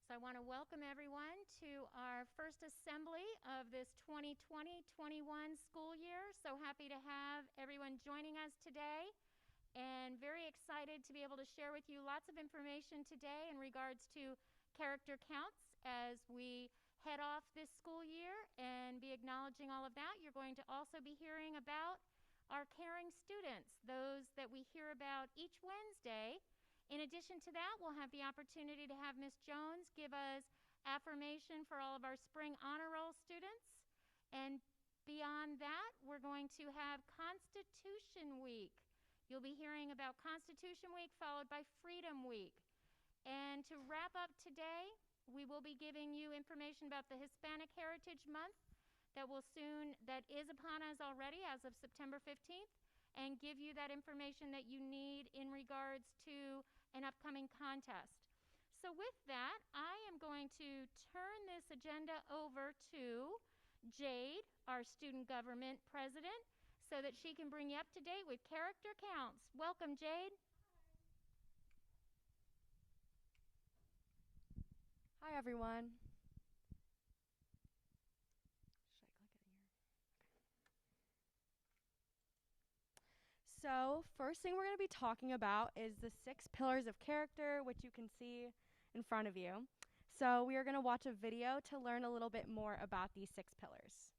So I want to welcome everyone to our first assembly of this 2020-21 school year. So happy to have everyone joining us today and very excited to be able to share with you lots of information today in regards to character counts as we head off this school year and be acknowledging all of that. You're going to also be hearing about our caring students, those that we hear about each Wednesday. In addition to that, we'll have the opportunity to have Ms. Jones give us affirmation for all of our spring honor roll students. And beyond that, we're going to have Constitution Week. You'll be hearing about Constitution Week followed by Freedom Week. And to wrap up today, we will be giving you information about the Hispanic Heritage Month that is upon us already as of September 15th, and give you that information that you need in regards to an upcoming contest. So with that, I am going to turn this agenda over to Jade, our student government president, so that she can bring you up to date with character counts. Welcome, Jade. Hi, everyone. Should I click it here? Okay. So, first thing we're going to be talking about is the 6 pillars of character, which you can see in front of you. So, we are going to watch a video to learn a little bit more about these 6 pillars.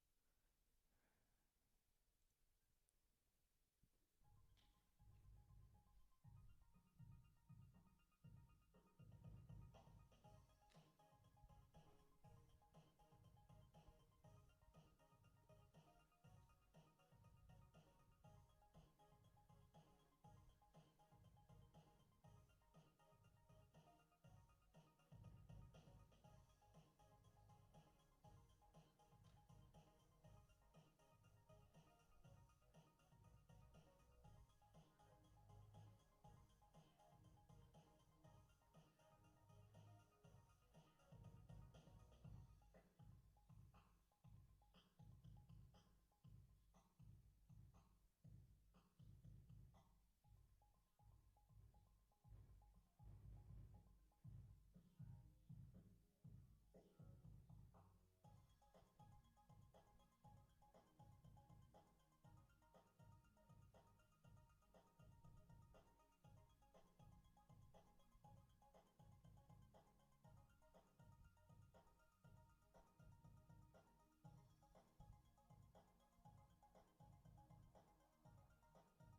Okay,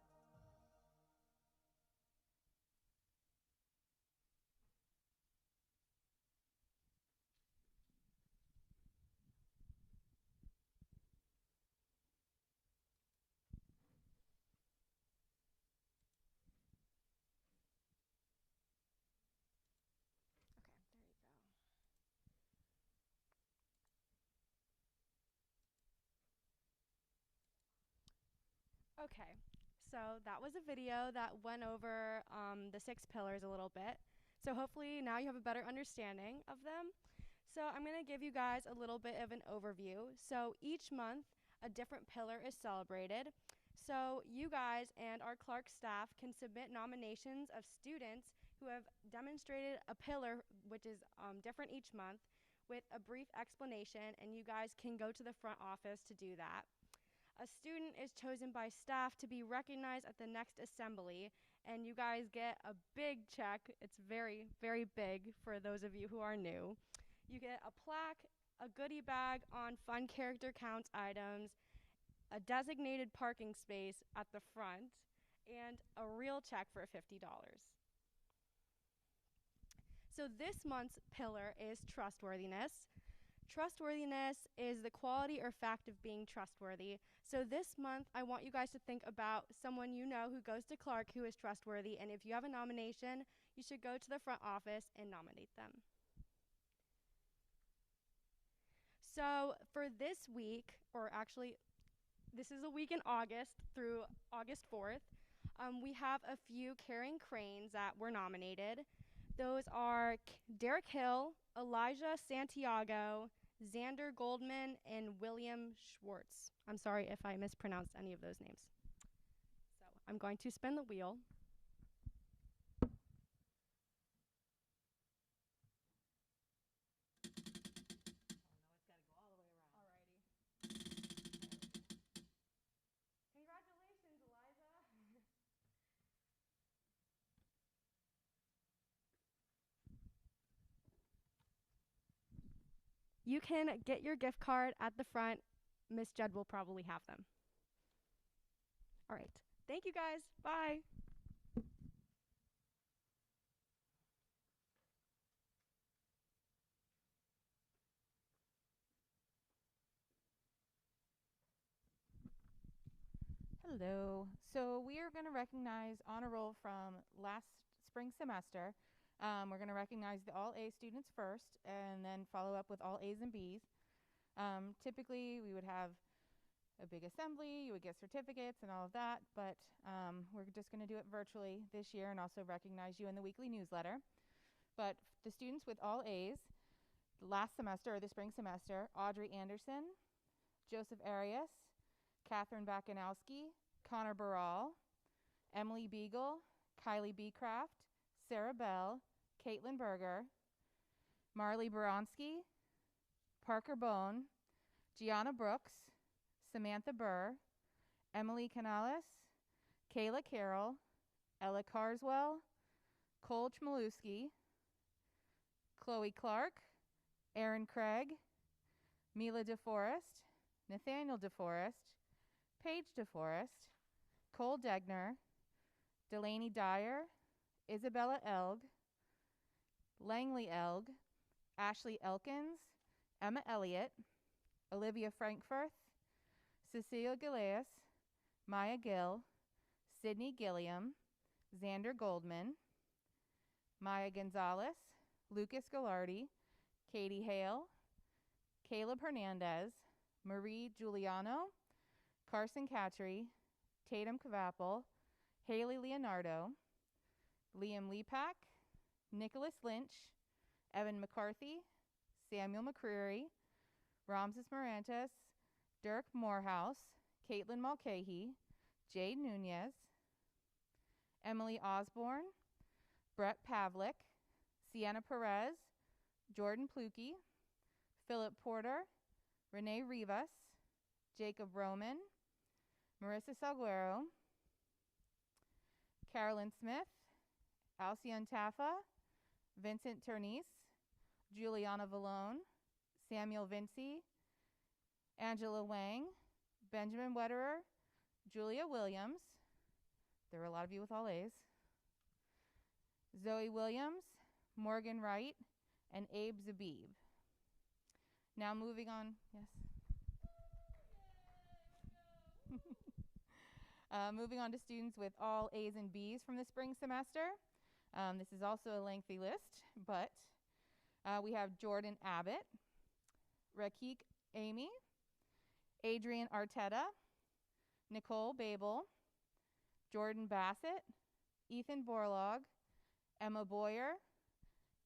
there you go. Okay, so that was a video that went over the 6 pillars a little bit. So hopefully now you have a better understanding of them. So I'm going to give you guys a little bit of an overview. So each month, a different pillar is celebrated. So you guys and our Clark staff can submit nominations of students who have demonstrated a pillar which is different each month with a brief explanation, and you guys can go to the front office to do that. A student is chosen by staff to be recognized at the next assembly, and you guys get a big check. It's very, very big for those of you who are new. You get a plaque, a goodie bag on fun character counts items, a designated parking space at the front, and a real check for $50. So this month's pillar is trustworthiness. Trustworthiness is the quality or fact of being trustworthy. So this month, I want you guys to think about someone you know who goes to Clark who is trustworthy, and if you have a nomination, you should go to the front office and nominate them. So for this week, or actually, this is a week in August through August 4th, we have a few Caring Cranes that were nominated. Those are Derek Hill, Elijah Santiago, Xander Goldman, and William Schwartz. I'm sorry if I mispronounced any of those names. So I'm going to spin the wheel. Congratulations, Eliza. You can get your gift card at the front. Miss Judd will probably have them. All right. Thank you, guys. Bye. Hello. So we are going to recognize honor roll from last spring semester. We're going to recognize the all A students first and then follow up with all A's and B's. Typically, we would have a big assembly, you would get certificates and all of that, but we're just going to do it virtually this year and also recognize you in the weekly newsletter. But the students with all A's, last semester or the spring semester, Audrey Anderson, Joseph Arias, Catherine Bakanowski, Connor Barral, Emily Beagle, Kylie Beecraft, Sarah Bell, Caitlin Berger, Marley Baronski, Parker Bone, Gianna Brooks, Samantha Burr, Emily Canales, Kayla Carroll, Ella Carswell, Cole Chmielewski, Chloe Clark, Aaron Craig, Mila DeForest, Nathaniel DeForest, Paige DeForest, Cole Degner, Delaney Dyer, Isabella Elg, Langley Elg, Ashley Elkins, Emma Elliott, Olivia Frankfurth, Cecilia Galeas, Maya Gill, Sydney Gilliam, Xander Goldman, Maya Gonzalez, Lucas Gallardi, Katie Hale, Caleb Hernandez, Marie Giuliano, Carson Catry, Tatum Cavapple, Haley Leonardo, Liam Lepak, Nicholas Lynch, Evan McCarthy, Samuel McCreary, Ramses Morantes, Dirk Morehouse, Caitlin Mulcahy, Jade Nunez, Emily Osborne, Brett Pavlik, Sienna Perez, Jordan Plukey, Philip Porter, Renee Rivas, Jacob Roman, Marissa Salguero, Carolyn Smith, Alcione Taffa, Vincent Ternice, Juliana Vallone, Samuel Vinci, Angela Wang, Benjamin Wetterer, Julia Williams. There were a lot of you with all A's. Zoe Williams, Morgan Wright, and Abe Zabib. Now moving on, yes. Moving on to students with all A's and B's from the spring semester. This is also a lengthy list, but we have Jordan Abbott, Rakik Amy, Adrian Arteta, Nicole Babel, Jordan Bassett, Ethan Borlaug, Emma Boyer,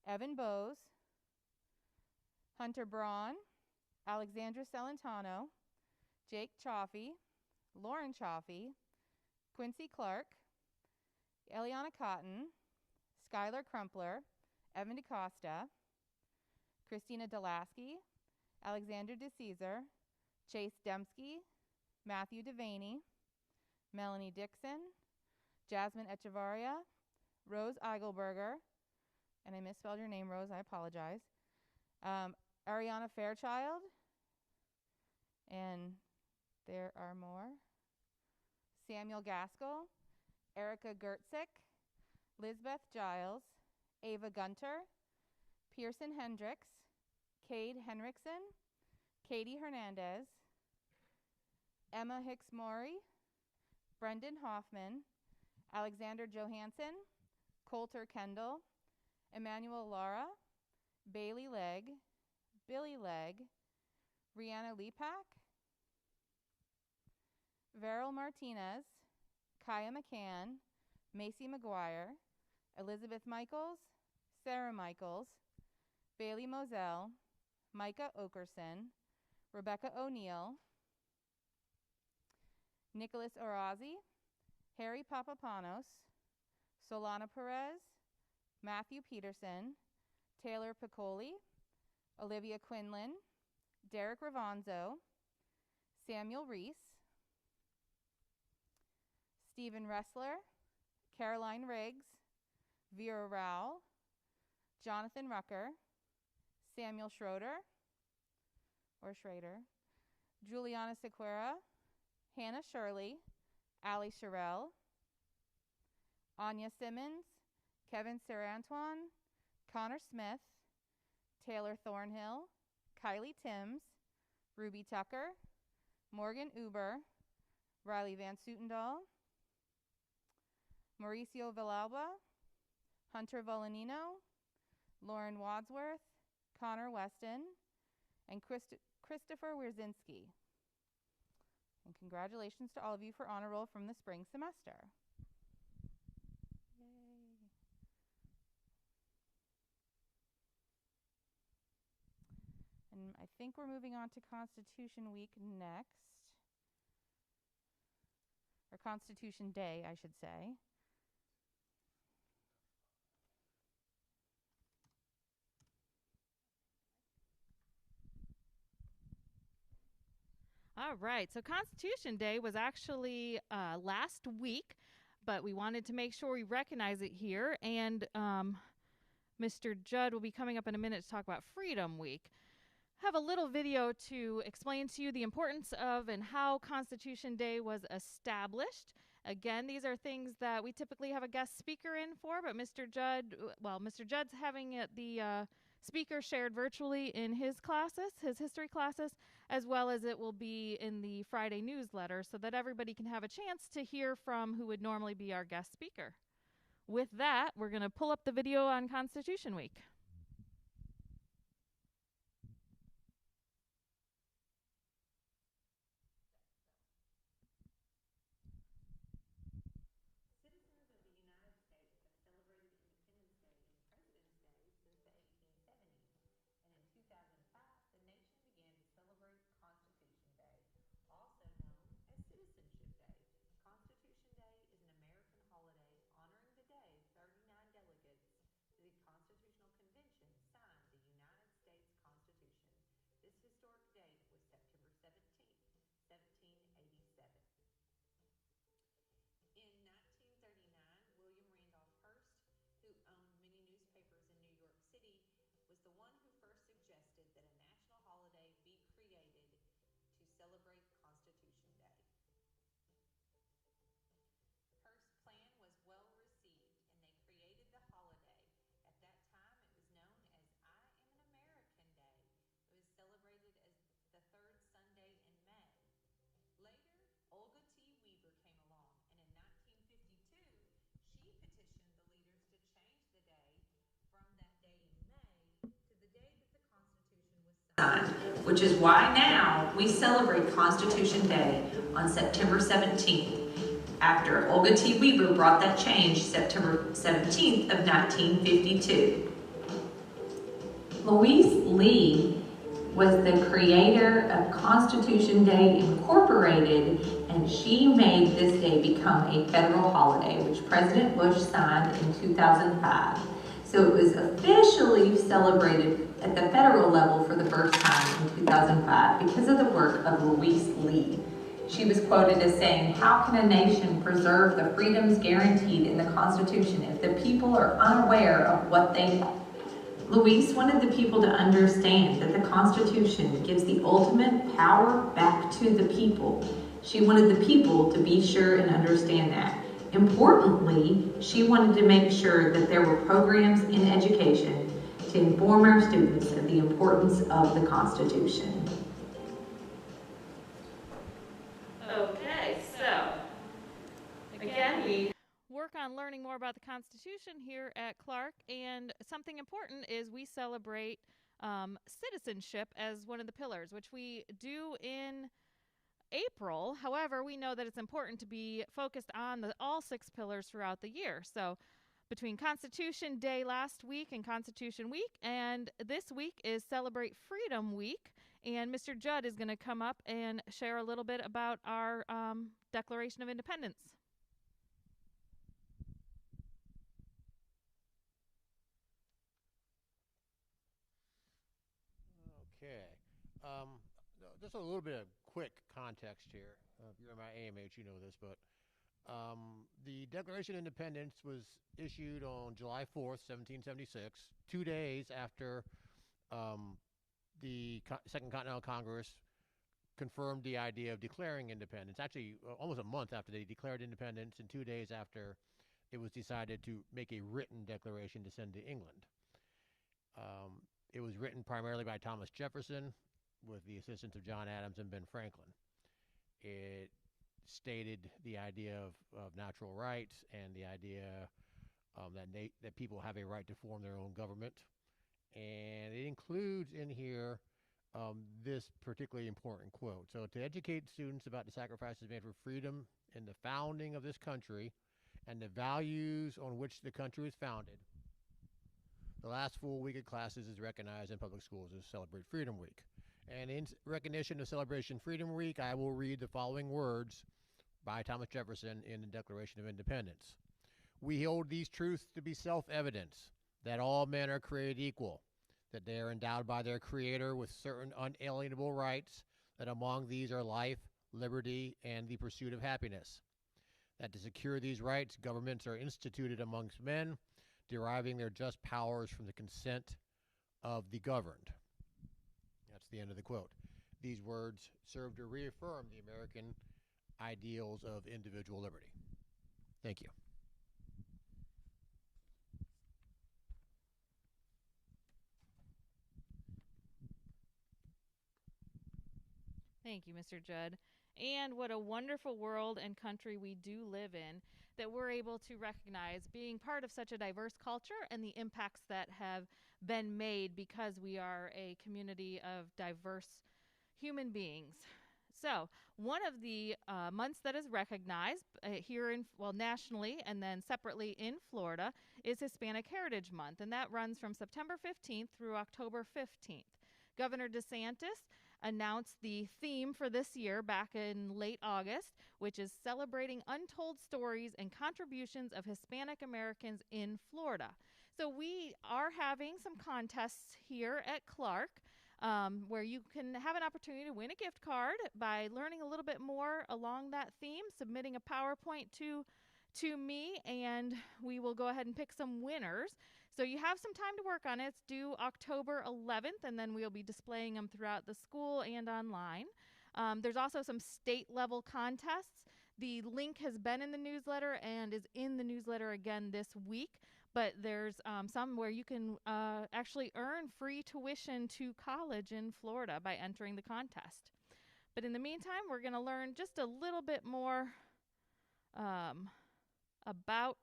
Evan Bose, Hunter Braun, Alexandra Celentano, Jake Chaffee, Lauren Chaffee, Quincy Clark, Eliana Cotton, Skylar Crumpler, Evan DeCosta, Christina Delaski, Alexander DeCesar, Chase Dembski, Matthew Devaney, Melanie Dixon, Jasmine Echevarria, Rose Eigelberger, and I misspelled your name, Rose, I apologize, Ariana Fairchild, and there are more, Samuel Gaskell, Erica Gertzik, Lisbeth Giles, Ava Gunter, Pearson Hendricks, Cade Henriksen, Katie Hernandez, Emma Hicks Maury, Brendan Hoffman, Alexander Johansson, Coulter Kendall, Emmanuel Lara, Bailey Legg, Billy Legg, Rihanna Lepak, Veryl Martinez, Kaya McCann, Macy McGuire, Elizabeth Michaels, Sarah Michaels, Bailey Moselle, Micah Okerson, Rebecca O'Neill, Nicholas Orazi, Harry Papapanos, Solana Perez, Matthew Peterson, Taylor Piccoli, Olivia Quinlan, Derek Ravanzo, Samuel Reese, Stephen Ressler, Caroline Riggs, Vera Rao, Jonathan Rucker, Samuel Schroeder, Juliana Sequeira, Hannah Shirley, Allie Sherrill, Anya Simmons, Kevin Sarantoine, Connor Smith, Taylor Thornhill, Kylie Timms, Ruby Tucker, Morgan Uber, Riley Van Sutendahl, Mauricio Villalba, Hunter Volanino, Lauren Wadsworth, Connor Weston, and Christopher Wierzinski. And congratulations to all of you for honor roll from the spring semester. Yay. And I think we're moving on to Constitution Week next. Or Constitution Day, I should say. All right, so Constitution Day was actually last week, but we wanted to make sure we recognize it here. And Mr. Judd will be coming up in a minute to talk about Freedom Week. Have a little video to explain to you the importance of and how Constitution Day was established. Again, these are things that we typically have a guest speaker in for, but Mr. Judd's having the speaker shared virtually in his classes, his history classes, as well as it will be in the Friday newsletter so that everybody can have a chance to hear from who would normally be our guest speaker. With that, we're going to pull up the video on Constitution Week. Which is why now we celebrate Constitution Day on September 17th, after Olga T. Weber brought that change September 17th of 1952. Louise Lee was the creator of Constitution Day Incorporated, and she made this day become a federal holiday, which President Bush signed in 2005. So it was officially celebrated at the federal level for the first time in 2005 because of the work of Louise Lee. She was quoted as saying, "How can a nation preserve the freedoms guaranteed in the Constitution if the people are unaware of what they have?" Louise wanted the people to understand that the Constitution gives the ultimate power back to the people. She wanted the people to be sure and understand that. Importantly, she wanted to make sure that there were programs in education to inform our students of the importance of the Constitution. Okay, so again, we work on learning more about the Constitution here at Clark, and something important is we celebrate citizenship as one of the pillars, which we do in April. However, we know that it's important to be focused on all 6 pillars throughout the year. So between Constitution Day last week and Constitution Week, and this week is Celebrate Freedom Week. And Mr. Judd is going to come up and share a little bit about our Declaration of Independence. Okay. Just a little bit of quick context here. If you're in my AMH, you know this, but the Declaration of Independence was issued on July 4th, 1776, 2 days after the Second Continental Congress confirmed the idea of declaring independence. Actually, almost a month after they declared independence, and 2 days after it was decided to make a written declaration to send to England. It was written primarily by Thomas Jefferson with the assistance of John Adams and Ben Franklin. It stated the idea of natural rights and the idea that people have a right to form their own government. And it includes in here this particularly important quote. So, to educate students about the sacrifices made for freedom in the founding of this country and the values on which the country was founded, the last full week of classes is recognized in public schools as Celebrate Freedom Week. And in recognition of Celebration Freedom Week, I will read the following words by Thomas Jefferson in the Declaration of Independence. We hold these truths to be self-evident, that all men are created equal, that they are endowed by their Creator with certain unalienable rights, that among these are life, liberty, and the pursuit of happiness, that to secure these rights, governments are instituted amongst men, deriving their just powers from the consent of the governed. That's the end of the quote. These words serve to reaffirm the American ideals of individual liberty. Thank you. Thank you, Mr. Judd. And what a wonderful world and country we do live in, that we're able to recognize being part of such a diverse culture and the impacts that have been made because we are a community of diverse human beings. So, one of the months that is recognized here nationally and then separately in Florida is Hispanic Heritage Month, and that runs from September 15th through October 15th. Governor DeSantis announced the theme for this year back in late August, which is celebrating untold stories and contributions of Hispanic Americans in Florida. So we are having some contests here at Clark where you can have an opportunity to win a gift card by learning a little bit more along that theme, submitting a PowerPoint to me, and we will go ahead and pick some winners. So you have some time to work on it. It's due October 11th, and then we'll be displaying them throughout the school and online. There's also some state-level contests. The link has been in the newsletter and is in the newsletter again this week, but there's some where you can actually earn free tuition to college in Florida by entering the contest. But in the meantime, we're going to learn just a little bit more about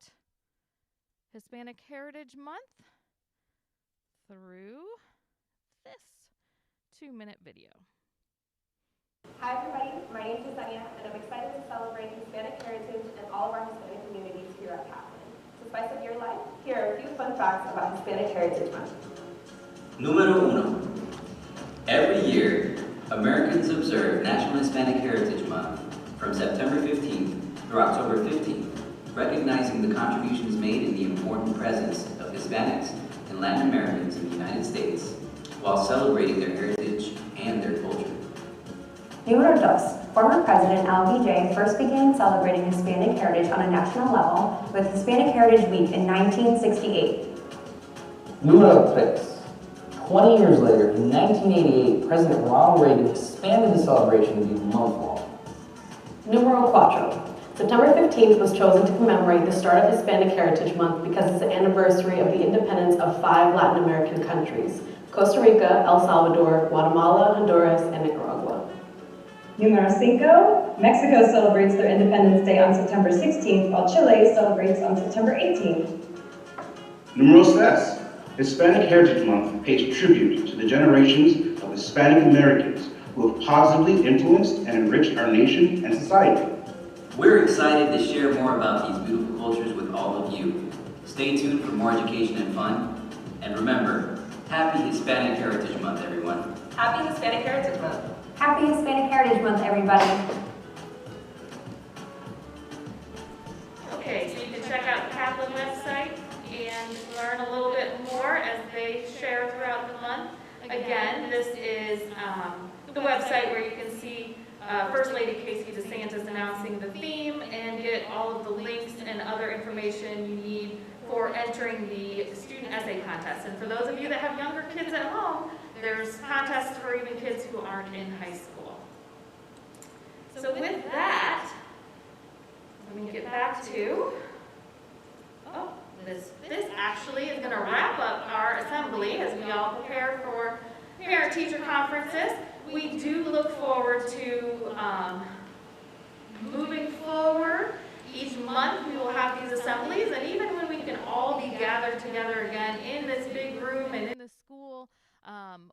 Hispanic Heritage Month through this 2-minute video. Hi everybody, my name is Yesenia, and I'm excited to celebrate Hispanic heritage and all of our Hispanic communities here at Kaplan. To spice up your life, here are a few fun facts about Hispanic Heritage Month. Número uno. Every year, Americans observe National Hispanic Heritage Month from September 15th through October 15th, recognizing the contributions made in the important presence of Hispanics and Latin Americans in the United States, while celebrating their heritage and their culture. Número dos. Former President LBJ first began celebrating Hispanic heritage on a national level with Hispanic Heritage Week in 1968. Número 3. 20 years later, in 1988, President Ronald Reagan expanded the celebration to be month-long. Número cuatro. September 15th was chosen to commemorate the start of Hispanic Heritage Month because it's the anniversary of the independence of 5 Latin American countries: Costa Rica, El Salvador, Guatemala, Honduras, and Nicaragua. Número 5. Mexico celebrates their Independence Day on September 16th, while Chile celebrates on September 18th. Número 6. Hispanic Heritage Month pays tribute to the generations of Hispanic Americans who have positively influenced and enriched our nation and society. We're excited to share more about these beautiful cultures with all of you. Stay tuned for more education and fun. And remember, Happy Hispanic Heritage Month, everyone. Happy Hispanic Heritage Month. Happy Hispanic Heritage Month, everybody. Okay, so you can check out the Kaplan website and learn a little bit more as they share throughout the month. Again, this is the website where you can see First Lady Casey DeSantis announcing the theme and get all of the links and other information you need for entering the student essay contest. And for those of you that have younger kids at home, there's contests for even kids who aren't in high school. So with that, let me get back to, this actually is going to wrap up our assembly as we all prepare for parent-teacher conferences. We do look forward to moving forward. Each month we will have these assemblies, and even when we can all be gathered together again in this big room and in the school,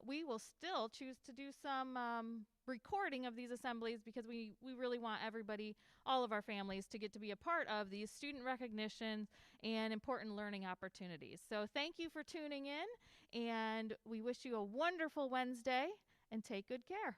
we will still choose to do some recording of these assemblies because we really want everybody, all of our families, to get to be a part of these student recognitions and important learning opportunities. So thank you for tuning in, and we wish you a wonderful Wednesday, and take good care.